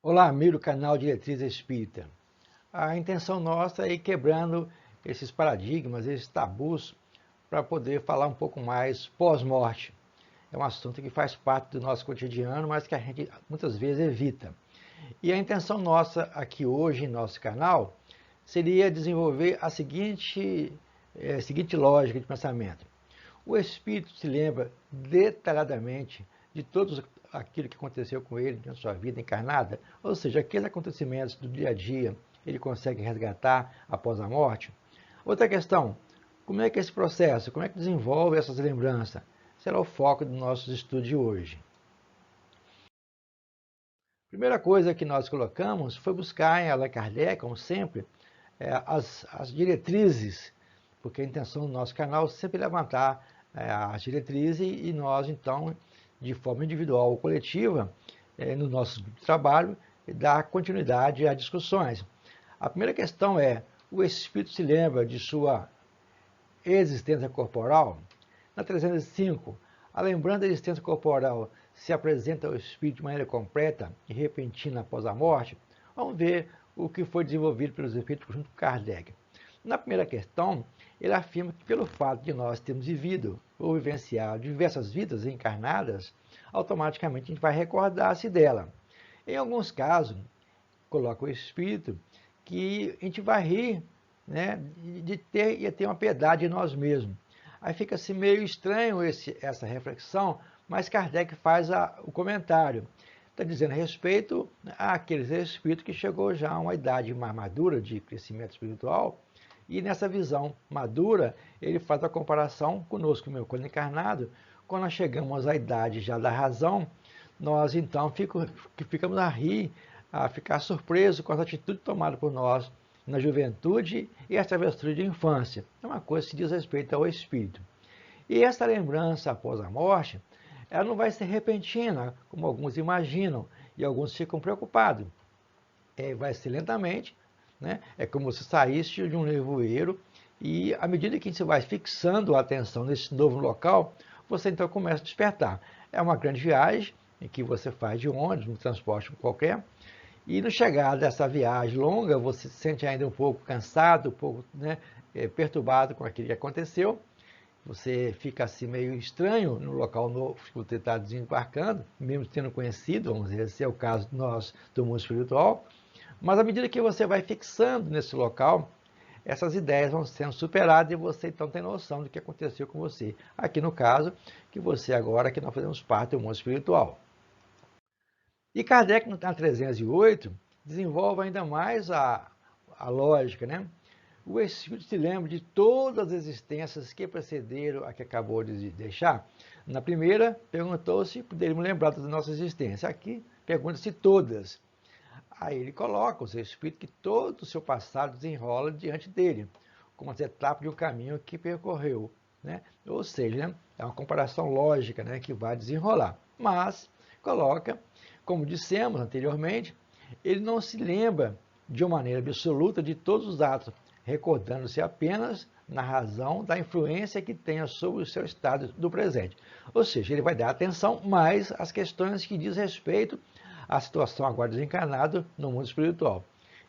Olá, amigo do canal Diretriz Espírita. A intenção nossa é ir quebrando esses paradigmas, esses tabus, para poder falar um pouco mais pós-morte. É um assunto que faz parte do nosso cotidiano, mas que a gente muitas vezes evita. E a intenção nossa aqui hoje em nosso canal seria desenvolver a seguinte lógica de pensamento. O espírito se lembra detalhadamente de tudo aquilo que aconteceu com ele na sua vida encarnada, ou seja, aqueles acontecimentos do dia a dia, ele consegue resgatar após a morte. Outra questão, como é que é esse processo, como é que desenvolve essas lembranças? Será o foco dos nossos estudos de hoje. A primeira coisa que nós colocamos foi buscar em Allan Kardec, como sempre, as diretrizes, porque a intenção do nosso canal é sempre levantar as diretrizes e nós, então, de forma individual ou coletiva, no nosso trabalho, dar continuidade às discussões. A primeira questão é, o espírito se lembra de sua existência corporal? Na 305, a lembrança da existência corporal se apresenta ao espírito de maneira completa e repentina após a morte? Vamos ver o que foi desenvolvido pelos espíritos junto com Kardec. Na primeira questão, ele afirma que pelo fato de nós termos vivido ou vivenciado diversas vidas encarnadas, automaticamente a gente vai recordar-se dela. Em alguns casos, coloca o espírito que a gente vai rir, né, de ter uma piedade de nós mesmos. Aí fica assim meio estranho essa reflexão, mas Kardec faz o comentário. Está dizendo respeito àqueles espíritos que chegou já a uma idade mais madura de crescimento espiritual, e nessa visão madura, ele faz a comparação conosco, meu quando encarnado, quando nós chegamos à idade já da razão, nós então ficamos a rir, a ficar surpreso com as atitudes tomadas por nós na juventude e as travessuras de infância. É uma coisa que diz respeito ao espírito. E essa lembrança após a morte, ela não vai ser repentina, como alguns imaginam, e alguns ficam preocupados. Vai ser lentamente, né? É como se saísse de um nevoeiro e à medida que você vai fixando a atenção nesse novo local, você então começa a despertar. É uma grande viagem em que você faz de ônibus, um transporte qualquer, e no chegar dessa viagem longa, você se sente ainda um pouco cansado, um pouco, né, perturbado com aquilo que aconteceu. Você fica assim meio estranho no local novo que você está desembarcando, mesmo tendo conhecido, vamos dizer, esse é o caso de nós do mundo espiritual. Mas à medida que você vai fixando nesse local, essas ideias vão sendo superadas e você então tem noção do que aconteceu com você. Aqui no caso, que você agora, que nós fazemos parte do mundo espiritual. E Kardec, na 308, desenvolve ainda mais a lógica, né? O espírito se lembra de todas as existências que precederam a que acabou de deixar. Na primeira, perguntou se poderíamos lembrar da nossa existência. Aqui, pergunta-se todas. Aí ele coloca o seu espírito que todo o seu passado desenrola diante dele, como as etapas de um caminho que percorreu. Né? Ou seja, né? É uma comparação lógica, né? Que vai desenrolar. Mas coloca, como dissemos anteriormente, ele não se lembra de uma maneira absoluta de todos os atos, recordando-se apenas na razão da influência que tenha sobre o seu estado do presente. Ou seja, ele vai dar atenção mais às questões que diz respeito à situação agora desencarnado no mundo espiritual.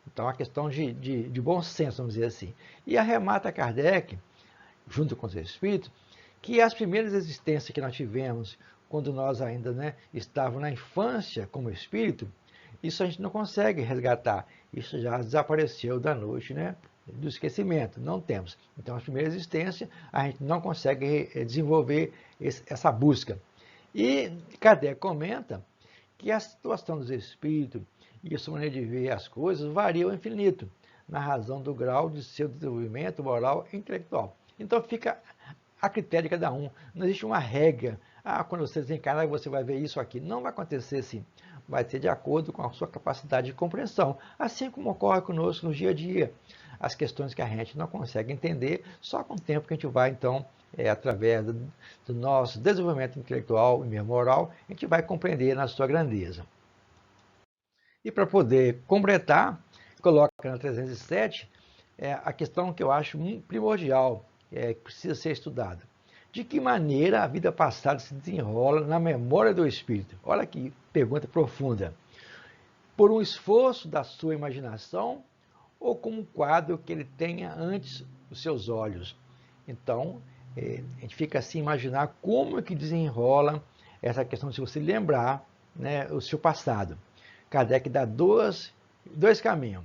Então, é uma questão de bom senso, vamos dizer assim. E arremata Kardec, junto com os espíritos, que as primeiras existências que nós tivemos, quando nós ainda, né, estávamos na infância como espírito, isso a gente não consegue resgatar. Isso já desapareceu da noite, né, do esquecimento. Não temos. Então, a primeira existência, a gente não consegue desenvolver essa busca. E Kardec comenta que a situação dos espíritos e a sua maneira de ver as coisas varia ao infinito, na razão do grau de seu desenvolvimento moral e intelectual. Então fica a critério de cada um. Não existe uma regra. Quando você desencarnar, você vai ver isso aqui. Não vai acontecer assim. Vai ser de acordo com a sua capacidade de compreensão. Assim como ocorre conosco no dia a dia. As questões que a gente não consegue entender, só com o tempo que a gente vai, então, através do nosso desenvolvimento intelectual e moral, a gente vai compreender na sua grandeza. E para poder completar, coloca na 307 a questão que eu acho primordial, que precisa ser estudada. De que maneira a vida passada se desenrola na memória do espírito? Olha que pergunta profunda. por um esforço da sua imaginação ou como um quadro que ele tenha antes os seus olhos. Então, a gente fica assim, imaginar como é que desenrola essa questão de você lembrar, né, o seu passado. Kardec dá dois caminhos,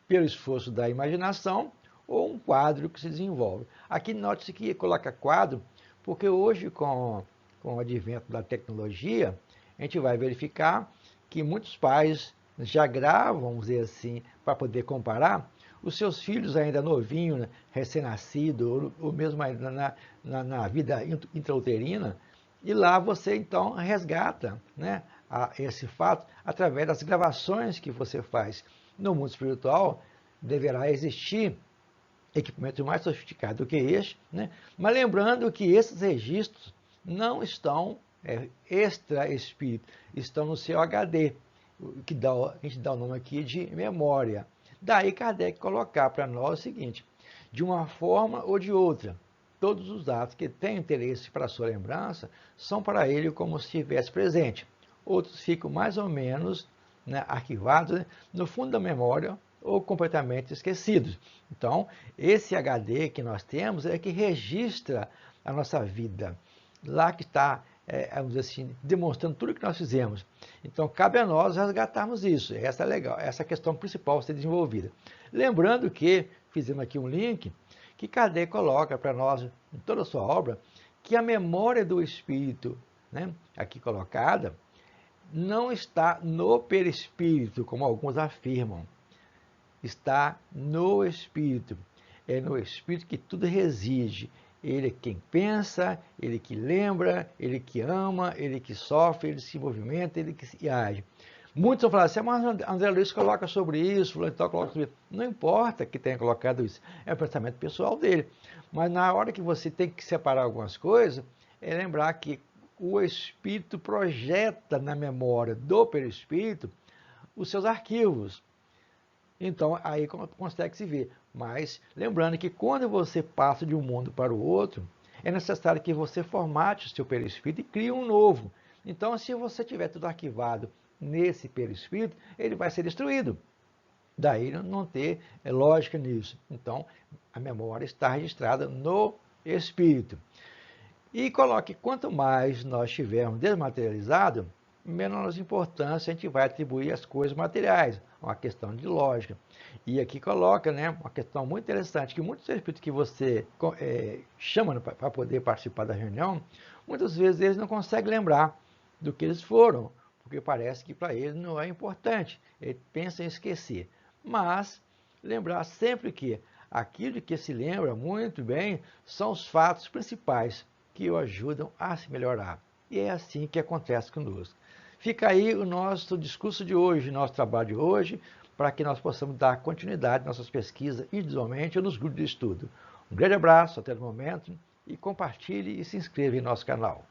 pelo esforço da imaginação ou um quadro que se desenvolve. Aqui note-se que coloca quadro, porque hoje com o advento da tecnologia, a gente vai verificar que muitos pais já gravam, vamos dizer assim, para poder comparar, os seus filhos ainda novinhos, né, recém-nascido, ou mesmo ainda na vida intrauterina, e lá você então resgata, né, esse fato através das gravações que você faz. No mundo espiritual deverá existir equipamento mais sofisticado do que este, né? Mas lembrando que esses registros não estão extra-espírito, estão no seu HD, que a gente dá o nome aqui de memória. Daí Kardec colocar para nós o seguinte: de uma forma ou de outra, todos os atos que têm interesse para a sua lembrança são para ele como se estivesse presente. Outros ficam mais ou menos, né, arquivados, né, no fundo da memória ou completamente esquecidos. Então, esse HD que nós temos é que registra a nossa vida. Lá que está, vamos dizer assim, demonstrando tudo que nós fizemos. Então, cabe a nós resgatarmos isso. Essa é legal, essa é a questão principal a ser desenvolvida. Lembrando que, fizemos aqui um link, que Kardec coloca para nós, em toda a sua obra, que a memória do espírito, né, aqui colocada, não está no perispírito, como alguns afirmam. Está no espírito. É no espírito que tudo reside. Ele é quem pensa, ele que lembra, ele que ama, ele que sofre, ele se movimenta, ele que age. Muitos vão falar assim, mas André Luiz coloca sobre isso, fulano tal coloca sobre isso. Não importa que tenha colocado isso, é o pensamento pessoal dele. Mas na hora que você tem que separar algumas coisas, é lembrar que o espírito projeta na memória do perispírito os seus arquivos. Então, aí consegue se ver. Mas, lembrando que quando você passa de um mundo para o outro, é necessário que você formate o seu perispírito e crie um novo. Então, se você tiver tudo arquivado nesse perispírito, ele vai ser destruído. Daí não ter lógica nisso. Então, a memória está registrada no espírito. E coloque, quanto mais nós tivermos desmaterializado, menos importância a gente vai atribuir às coisas materiais, uma questão de lógica. E aqui coloca, né, uma questão muito interessante, que muitos espíritos que você chama para poder participar da reunião, muitas vezes eles não conseguem lembrar do que eles foram, porque parece que para eles não é importante, ele pensa em esquecer. Mas lembrar sempre que aquilo que se lembra muito bem são os fatos principais que o ajudam a se melhorar. E é assim que acontece conosco. Fica aí o nosso discurso de hoje, nosso trabalho de hoje, para que nós possamos dar continuidade às nossas pesquisas individualmente ou nos grupos de estudo. Um grande abraço até o momento e compartilhe e se inscreva em nosso canal.